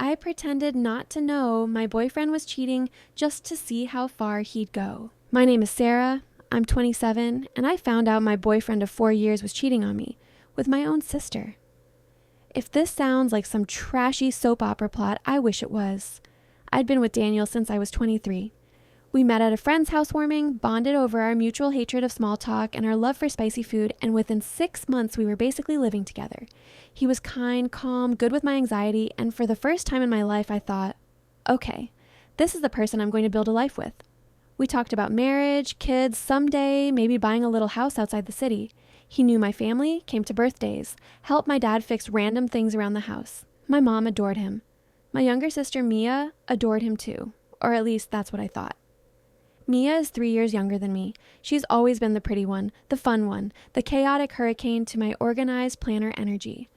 I pretended not to know my boyfriend was cheating just to see how far he'd go. My name is Sarah, I'm 27, and I found out my boyfriend of 4 years was cheating on me with my own sister. If this sounds like some trashy soap opera plot, I wish it was. I'd been with Daniel since I was 23. We met at a friend's housewarming, bonded over our mutual hatred of small talk and our love for spicy food, and within 6 months we were basically living together. He was kind, calm, good with my anxiety, and for the first time in my life I thought, okay, this is the person I'm going to build a life with. We talked about marriage, kids, someday maybe buying a little house outside the city. He knew my family, came to birthdays, helped my dad fix random things around the house. My mom adored him. My younger sister Mia adored him too, or at least that's what I thought. Mia is 3 years younger than me. She's always been the pretty one, the fun one, the chaotic hurricane to my organized planner energy.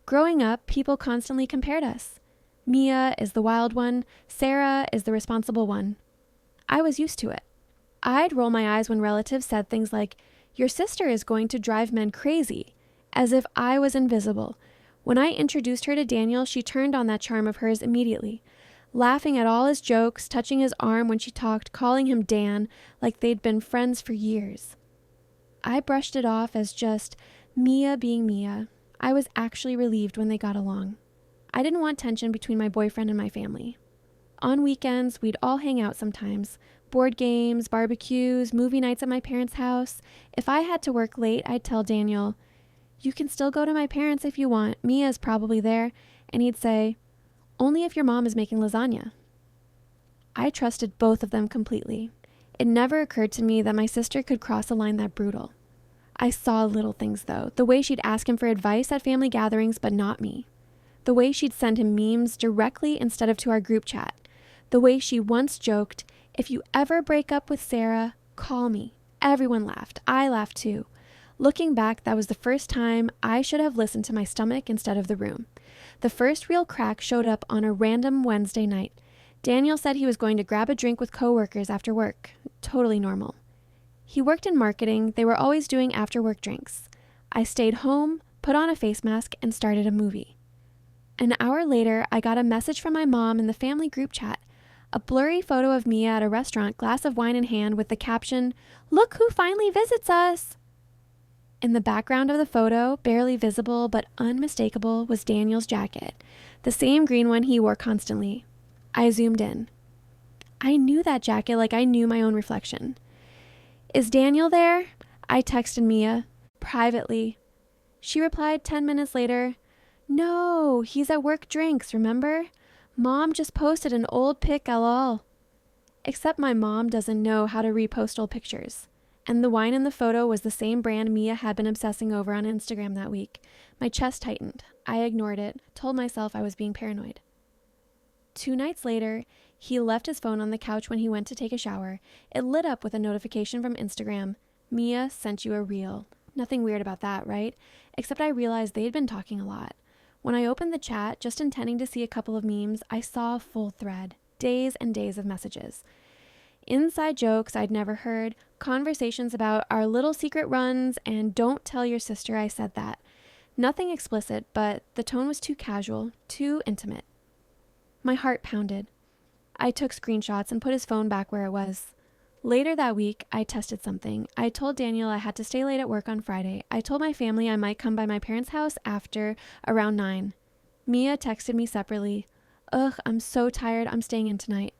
Growing up, people constantly compared us. Mia is the wild one, Sarah is the responsible one. I was used to it. I'd roll my eyes when relatives said things like, "Your sister is going to drive men crazy," as if I was invisible. When I introduced her to Daniel, she turned on that charm of hers immediately, laughing at all his jokes, touching his arm when she talked, calling him Dan, like they'd been friends for years. I brushed it off as just Mia being Mia. I was actually relieved when they got along. I didn't want tension between my boyfriend and my family. On weekends, we'd all hang out sometimes. Board games, barbecues, movie nights at my parents' house. If I had to work late, I'd tell Daniel, "You can still go to my parents if you want. Mia's probably there." And he'd say, "Only if your mom is making lasagna." I trusted both of them completely. It never occurred to me that my sister could cross a line that brutal. I saw little things though, the way she'd ask him for advice at family gatherings but not me. The way she'd send him memes directly instead of to our group chat. The way she once joked, "If you ever break up with Sarah, call me." Everyone laughed. I laughed too. Looking back, that was the first time I should have listened to my stomach instead of the room. The first real crack showed up on a random Wednesday night. Daniel said he was going to grab a drink with coworkers after work. Totally normal. He worked in marketing. They were always doing after-work drinks. I stayed home, put on a face mask, and started a movie. An hour later, I got a message from my mom in the family group chat. A blurry photo of Mia at a restaurant, glass of wine in hand, with the caption, "Look who finally visits us." In the background of the photo, barely visible but unmistakable, was Daniel's jacket, the same green one he wore constantly. I zoomed in. I knew that jacket like I knew my own reflection. "Is Daniel there?" I texted Mia, privately. She replied 10 minutes later, "No, he's at work drinks, remember? Mom just posted an old pic lol." Except my mom doesn't know how to repost old pictures. And the wine in the photo was the same brand Mia had been obsessing over on Instagram that week. My chest tightened. I ignored it, told myself I was being paranoid. 2 nights later, he left his phone on the couch when he went to take a shower. It lit up with a notification from Instagram. "Mia sent you a reel." Nothing weird about that, right? Except I realized they'd been talking a lot. When I opened the chat, just intending to see a couple of memes, I saw a full thread. Days and days of messages. Inside jokes I'd never heard, conversations about our little secret runs, and "Don't tell your sister I said that." Nothing explicit, but the tone was too casual, too intimate. My heart pounded. I took screenshots and put his phone back where it was. Later that week, I tested something. I told Daniel I had to stay late at work on Friday. I told my family I might come by my parents' house after around 9. Mia texted me separately, "Ugh, I'm so tired, I'm staying in tonight."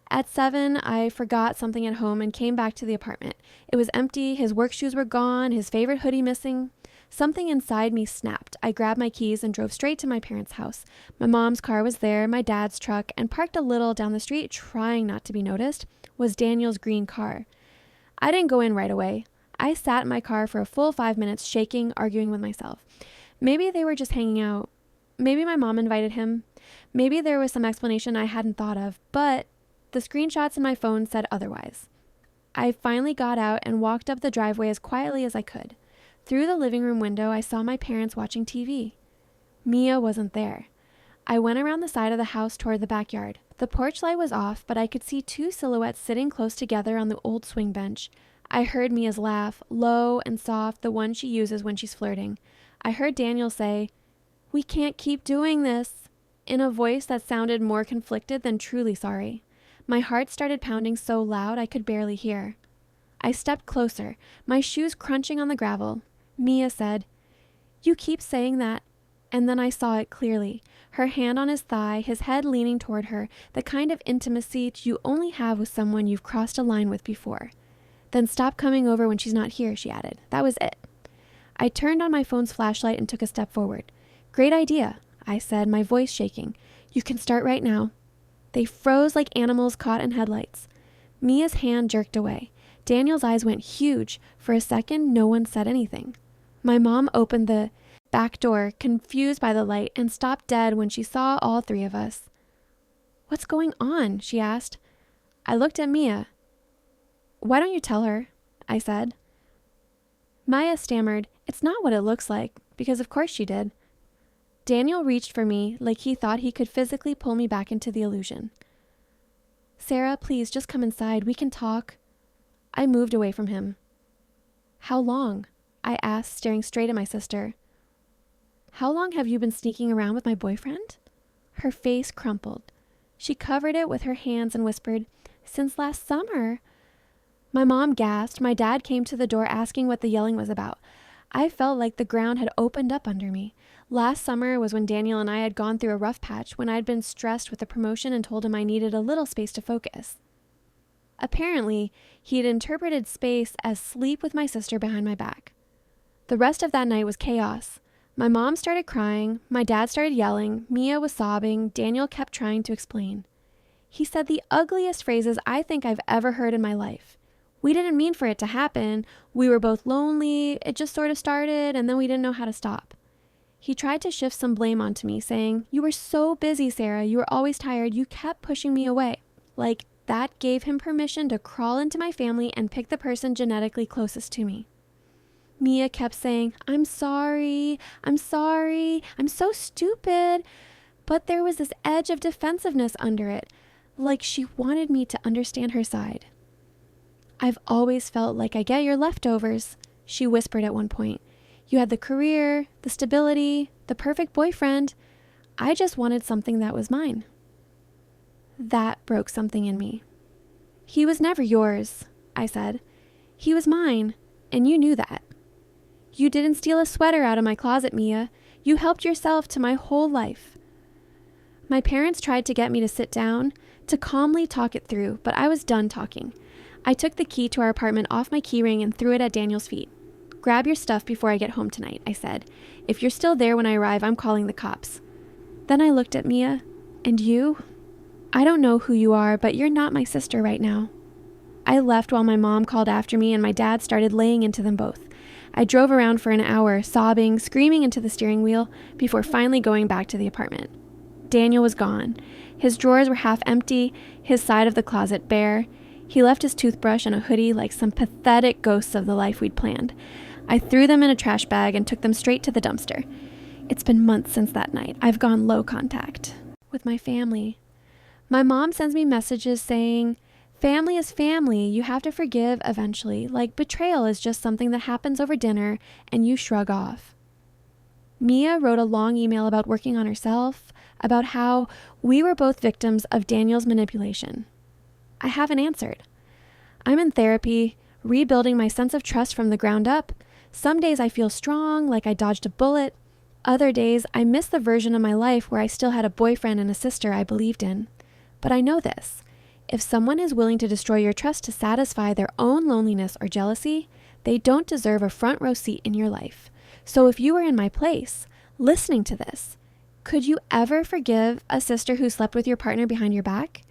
At 7, I forgot something at home and came back to the apartment. It was empty, his work shoes were gone, his favorite hoodie missing. Something inside me snapped. I grabbed my keys and drove straight to my parents' house. My mom's car was there, my dad's truck, and parked a little down the street, trying not to be noticed, was Daniel's green car. I didn't go in right away. I sat in my car for a full 5 minutes, shaking, arguing with myself. Maybe they were just hanging out. Maybe my mom invited him. Maybe there was some explanation I hadn't thought of, but the screenshots in my phone said otherwise. I finally got out and walked up the driveway as quietly as I could. Through the living room window, I saw my parents watching TV. Mia wasn't there. I went around the side of the house toward the backyard. The porch light was off, but I could see 2 silhouettes sitting close together on the old swing bench. I heard Mia's laugh, low and soft, the one she uses when she's flirting. I heard Daniel say, "We can't keep doing this." in a voice that sounded more conflicted than truly sorry. My heart started pounding so loud I could barely hear. I stepped closer, my shoes crunching on the gravel. Mia said, "You keep saying that." And then I saw it clearly. Her hand on his thigh, his head leaning toward her, the kind of intimacy you only have with someone you've crossed a line with before. "Then stop coming over when she's not here," she added. That was it. I turned on my phone's flashlight and took a step forward. "Great idea," I said, my voice shaking. "You can start right now." They froze like animals caught in headlights. Mia's hand jerked away. Daniel's eyes went huge. For a second, no one said anything. My mom opened the back door, confused by the light, and stopped dead when she saw all three of us. "What's going on?" she asked. I looked at Mia. "Why don't you tell her?" I said. Maya stammered, "It's not what it looks like," because of course she did. Daniel reached for me like he thought he could physically pull me back into the illusion. "Sarah, please just come inside. We can talk." I moved away from him. "How long?" I asked, staring straight at my sister. "How long have you been sneaking around with my boyfriend?" Her face crumpled. She covered it with her hands and whispered, "Since last summer." My mom gasped. My dad came to the door asking what the yelling was about. I felt like the ground had opened up under me. Last summer was when Daniel and I had gone through a rough patch, when I had been stressed with the promotion and told him I needed a little space to focus. Apparently, he had interpreted space as sleep with my sister behind my back. The rest of that night was chaos. My mom started crying, my dad started yelling, Mia was sobbing, Daniel kept trying to explain. He said the ugliest phrases I think I've ever heard in my life. We didn't mean for it to happen. We were both lonely. It just sort of started, and then we didn't know how to stop. He tried to shift some blame onto me, saying, "You were so busy, Sarah. You were always tired. You kept pushing me away." Like that gave him permission to crawl into my family and pick the person genetically closest to me. Mia kept saying, I'm sorry, I'm so stupid." But there was this edge of defensiveness under it, like she wanted me to understand her side. "I've always felt like I get your leftovers," she whispered at one point. "You had the career, the stability, the perfect boyfriend. I just wanted something that was mine." That broke something in me. "He was never yours," I said. "He was mine, and you knew that. You didn't steal a sweater out of my closet, Mia. You helped yourself to my whole life." My parents tried to get me to sit down, to calmly talk it through, but I was done talking. I took the key to our apartment off my keyring and threw it at Daniel's feet. "Grab your stuff before I get home tonight," I said. "If you're still there when I arrive, I'm calling the cops." Then I looked at Mia. "And you? I don't know who you are, but you're not my sister right now." I left while my mom called after me and my dad started laying into them both. I drove around for an hour, sobbing, screaming into the steering wheel, before finally going back to the apartment. Daniel was gone. His drawers were half empty, his side of the closet bare. He left his toothbrush and a hoodie like some pathetic ghosts of the life we'd planned. I threw them in a trash bag and took them straight to the dumpster. It's been months since that night. I've gone low contact with my family. My mom sends me messages saying, "Family is family. You have to forgive eventually. Like betrayal is just something that happens over dinner and you shrug off." Mia wrote a long email about working on herself, about how we were both victims of Daniel's manipulation. I haven't answered. I'm in therapy, rebuilding my sense of trust from the ground up. Some days I feel strong, like I dodged a bullet. Other days I miss the version of my life where I still had a boyfriend and a sister I believed in. But I know this. If someone is willing to destroy your trust to satisfy their own loneliness or jealousy, they don't deserve a front row seat in your life. So if you were in my place, listening to this, could you ever forgive a sister who slept with your partner behind your back?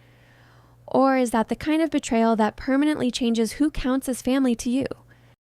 Or is that the kind of betrayal that permanently changes who counts as family to you?